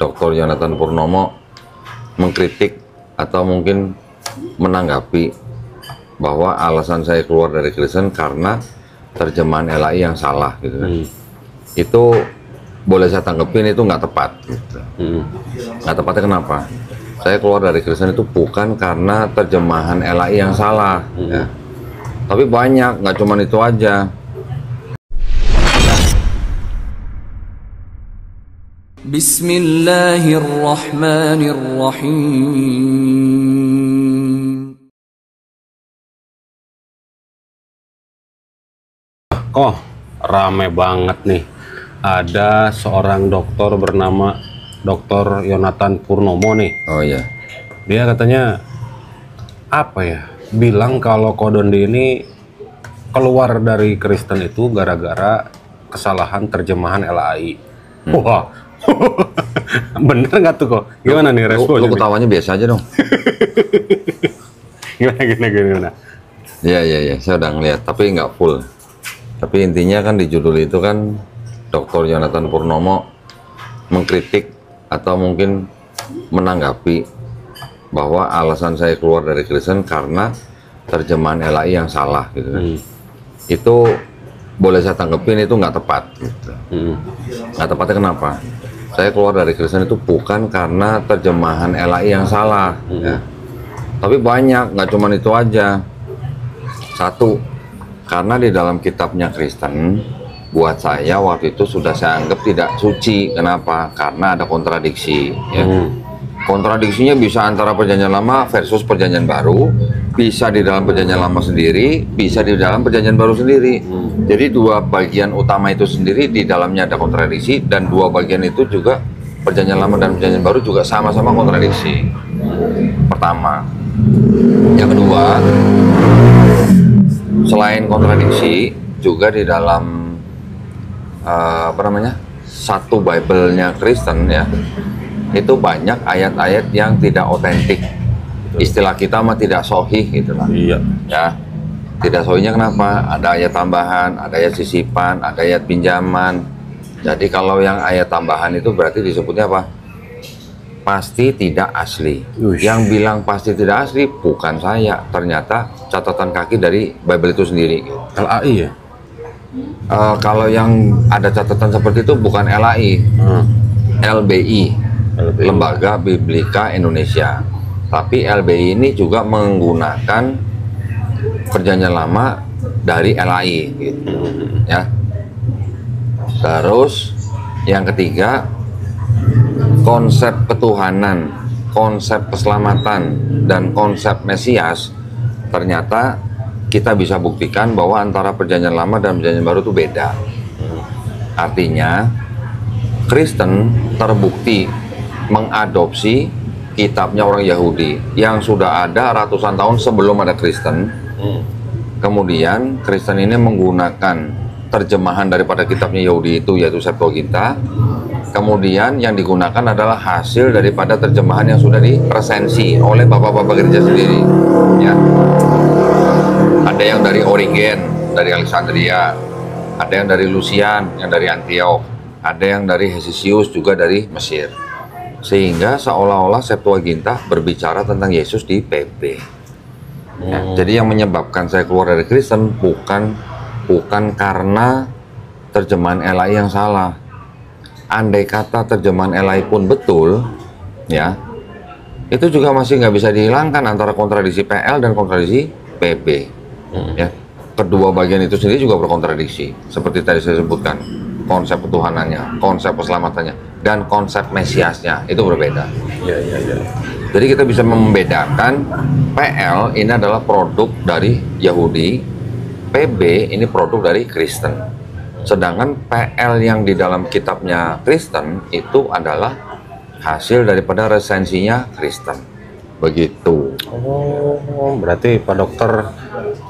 Dr. Yonatan Purnomo mengkritik atau mungkin menanggapi bahwa alasan saya keluar dari Kristen karena terjemahan LAI yang salah gitu kan. Itu boleh saya tanggepin itu nggak tepat gitu. Nggak tepatnya kenapa? Saya keluar dari Kristen itu bukan karena terjemahan LAI yang salah ya. Tapi banyak, nggak cuma itu aja. Bismillahirrahmanirrahim. Oh, rame banget nih. Ada seorang dokter bernama Dr. Yonatan Purnomo nih. Oh iya. Dia katanya apa ya? Bilang kalau Kodondi ini keluar dari Kristen itu gara-gara kesalahan terjemahan LAI. Wah, bener nggak tuh kok? Gimana nih responnya? Lu ketawanya biasa aja dong. Gimana? Iya, saya udah ngeliat, tapi nggak full. Tapi intinya kan di judul itu kan Dr. Yonatan Purnomo mengkritik atau mungkin menanggapi bahwa alasan saya keluar dari Kristen karena terjemahan LAI yang salah gitu kan. Itu boleh saya tanggepin itu nggak tepat gitu. Nggak tepatnya kenapa? Saya keluar dari Kristen itu bukan karena terjemahan LAI yang salah ya. Tapi banyak, nggak cuma itu aja. Satu, karena di dalam kitabnya Kristen buat saya waktu itu sudah saya anggap tidak suci. Kenapa? Karena ada kontradiksi ya. Kontradiksinya bisa antara perjanjian lama versus perjanjian baru, bisa di dalam perjanjian lama sendiri, bisa di dalam perjanjian baru sendiri. Jadi dua bagian utama itu sendiri di dalamnya ada kontradiksi, dan dua bagian itu juga perjanjian lama dan perjanjian baru juga sama-sama kontradiksi. Pertama. Yang kedua, selain kontradiksi juga di dalam satu Bible-nya Kristen ya, itu banyak ayat-ayat yang tidak otentik. Istilah kita mah tidak sahih gitu lah. Iya. Ya. Tidak sahihnya kenapa? Ada ayat tambahan, ada ayat sisipan, ada ayat pinjaman. Jadi kalau yang ayat tambahan itu berarti disebutnya apa? Pasti tidak asli. Yang bilang pasti tidak asli bukan saya, ternyata catatan kaki dari Bible itu sendiri. LAI ya? Kalau yang ada catatan seperti itu bukan LAI, LBI. Lembaga Biblika Indonesia. Tapi LBI ini juga menggunakan perjanjian lama dari LAI gitu. Ya. Terus yang ketiga, konsep ketuhanan, konsep keselamatan, dan konsep Mesias ternyata kita bisa buktikan bahwa antara perjanjian lama dan perjanjian baru itu beda. Artinya Kristen terbukti mengadopsi kitabnya orang Yahudi yang sudah ada ratusan tahun sebelum ada Kristen. Kemudian Kristen ini menggunakan terjemahan daripada kitabnya Yahudi itu, yaitu Septuaginta. Kemudian yang digunakan adalah hasil daripada terjemahan yang sudah diresensi oleh bapak-bapak gereja sendiri ya. Ada yang dari Origen dari Alexandria, ada yang dari Lucian yang dari Antioch, ada yang dari Hesisius juga dari Mesir. Sehingga seolah-olah Septuaginta berbicara tentang Yesus di PB. Ya, jadi yang menyebabkan saya keluar dari Kristen bukan karena terjemahan LAI yang salah. Andai kata terjemahan LAI pun betul, ya, itu juga masih nggak bisa dihilangkan antara kontradiksi PL dan kontradiksi PB. Ya, kedua bagian itu sendiri juga berkontradiksi. Seperti tadi saya sebutkan, konsep ketuhanannya, konsep keselamatannya, dan konsep Mesiasnya itu berbeda. Iya. Jadi kita bisa membedakan PL ini adalah produk dari Yahudi, PB ini produk dari Kristen. Sedangkan PL yang di dalam kitabnya Kristen itu adalah hasil daripada resensinya Kristen. Begitu. Oh, berarti Pak Dokter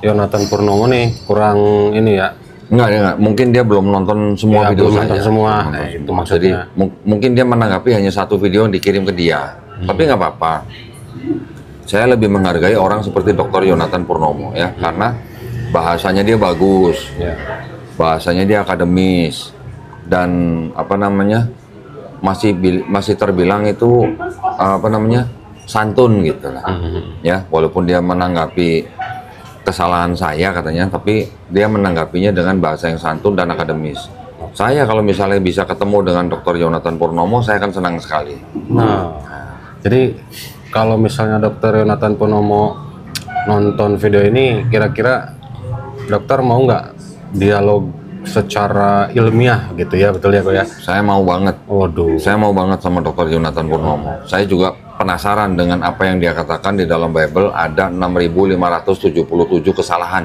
Yonatan Purnomo nih kurang ini ya? Enggak. Mungkin dia belum nonton semua video belum saya. nonton semua. Nah, itu maksudnya. Jadi mungkin dia menanggapi hanya satu video yang dikirim ke dia. Tapi nggak apa-apa. Saya lebih menghargai orang seperti Dr. Yonatan Purnomo ya, karena bahasanya dia bagus. Bahasanya dia akademis dan masih terbilang itu apa namanya, santun gitu lah. Ya, walaupun dia menanggapi kesalahan saya katanya, tapi dia menanggapinya dengan bahasa yang santun dan akademis. Saya kalau misalnya bisa ketemu dengan Dr. Yonatan Purnomo, saya akan senang sekali. Nah, jadi kalau misalnya Dr. Yonatan Purnomo nonton video ini, kira-kira dokter mau nggak dialog secara ilmiah gitu ya, betul ya kok ya? Saya mau banget. Waduh. Saya mau banget sama Dr. Yonatan Purnomo. Saya juga penasaran dengan apa yang dia katakan di dalam Bible, ada 6.577 kesalahan.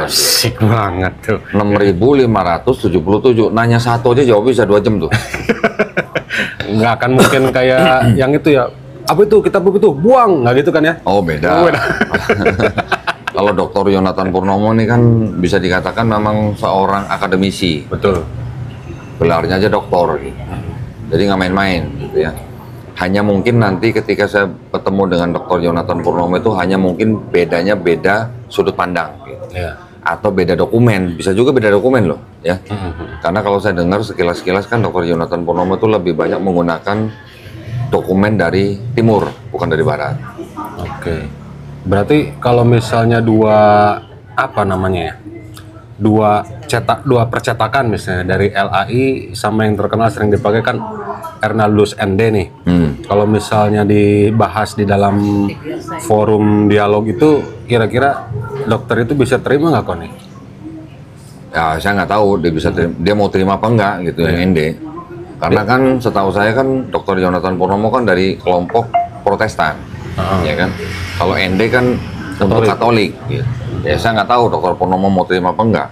Asik banget tuh. 6.577. Nanya satu aja jawab bisa 2 jam tuh. Nggak akan mungkin kayak yang itu ya. Apa itu? Kitab itu? Buang! Nggak gitu kan ya? Oh, beda. Kalau Dr. Yonatan Purnomo ini kan bisa dikatakan memang seorang akademisi. Betul. Gelarnya aja doktor gitu. Jadi nggak main-main gitu ya. Hanya mungkin nanti ketika saya ketemu dengan Dr. Yonatan Purnomo itu hanya mungkin bedanya beda sudut pandang gitu. Ya. Atau beda dokumen, bisa juga beda dokumen loh ya. Karena kalau saya dengar sekilas-kilas kan Dr. Yonatan Purnomo itu lebih banyak menggunakan dokumen dari timur, bukan dari barat. Oke. Berarti kalau misalnya dua percetakan misalnya dari LAI sama yang terkenal sering dipakai kan Ernaldus ND nih. Kalau misalnya dibahas di dalam forum dialog itu, kira-kira dokter itu bisa terima nggak kok nih? Ya saya nggak tahu dia mau terima apa enggak gitu yang ND. Karena kan setahu saya kan Dr. Yonatan Purnomo kan dari kelompok Protestan, ya kan. Kalau ND kan untuk Katolik. Gitu. Ya saya nggak tahu Dr. Purnomo mau terima apa enggak.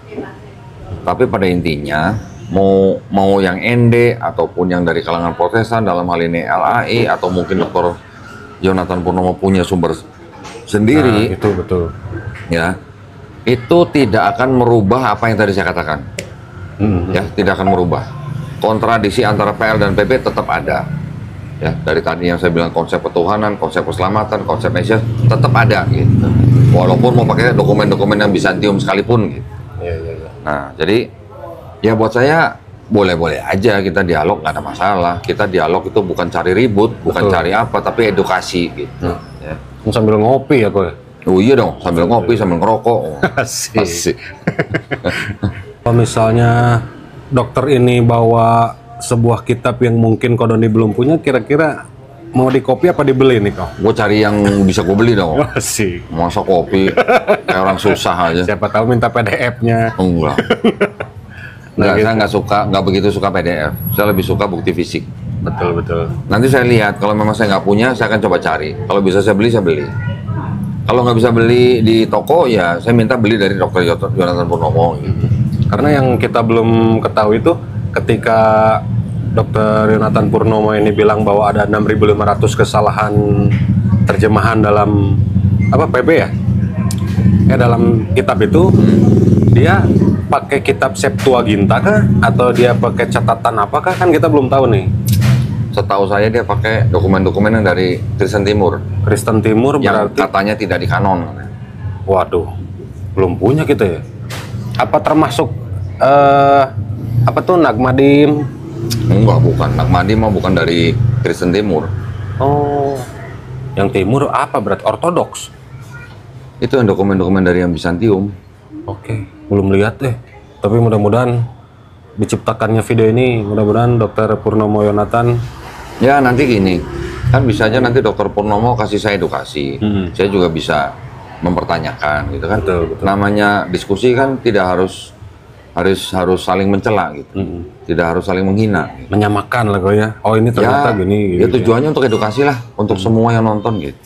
Tapi pada intinya mau yang ND ataupun yang dari kalangan Protestan, dalam hal ini LAI atau mungkin Dr. Yonatan Purnomo punya sumber sendiri, itu betul. Ya, itu tidak akan merubah apa yang tadi saya katakan. Ya, tidak akan merubah. Kontradiksi antara PL dan PP tetap ada. Ya, dari tadi yang saya bilang konsep ketuhanan, konsep keselamatan, konsep Mesias tetap ada gitu. Walaupun mau pakai dokumen-dokumen yang Bizantium sekalipun gitu. Nah, jadi ya buat saya boleh-boleh aja kita dialog, nggak ada masalah. Kita dialog itu bukan cari ribut, bukan cari apa, tapi edukasi gitu. Ya. Sambil ngopi ya kok. Oh iya dong, sambil ngopi, sambil ngerokok. Asik. Kalau misalnya dokter ini bawa sebuah kitab yang mungkin Kodoni belum punya, kira-kira mau dikopi apa dibeli nih kok? Gue cari yang bisa gue beli dong. Asik. Masa kopi kayak orang susah aja. Siapa tahu minta PDF-nya. Enggak. Enggak, saya nggak begitu suka PDF. Saya lebih suka bukti fisik. Betul. Nanti saya lihat, kalau memang saya nggak punya, saya akan coba cari. Kalau bisa saya beli, saya beli. Kalau nggak bisa beli di toko, ya saya minta beli dari Dr. Yonatan Purnomo. Gitu. Karena yang kita belum ketahui itu, ketika Dr. Yonatan Purnomo ini bilang bahwa ada 6.500 kesalahan terjemahan dalam PB ya? Dalam kitab itu, dia pakai kitab Septuaginta kah? Atau dia pakai catatan apakah? Kan kita belum tahu nih. Setahu saya dia pakai dokumen-dokumen yang dari Kristen Timur. Kristen Timur yang berarti katanya tidak dikanon. Waduh, belum punya kita ya. Apa termasuk Nagmadim? Enggak, bukan. Nagmadim mah bukan dari Kristen Timur. Oh, yang Timur apa berarti? Ortodoks? Itu yang dokumen-dokumen dari yang Bizantium. Oke, belum lihat deh. Tapi mudah-mudahan diciptakannya video ini, mudah-mudahan Dr. Purnomo Yonatan. Ya nanti gini, kan bisa aja nanti Dr. Purnomo kasih saya edukasi. Saya juga bisa mempertanyakan gitu kan. Betul. Namanya diskusi kan tidak harus saling mencela gitu. Tidak harus saling menghina. Gitu. Menyamakan lah kok ya. Oh ini ternyata gini. Ya tujuannya untuk edukasi lah, untuk semua yang nonton gitu.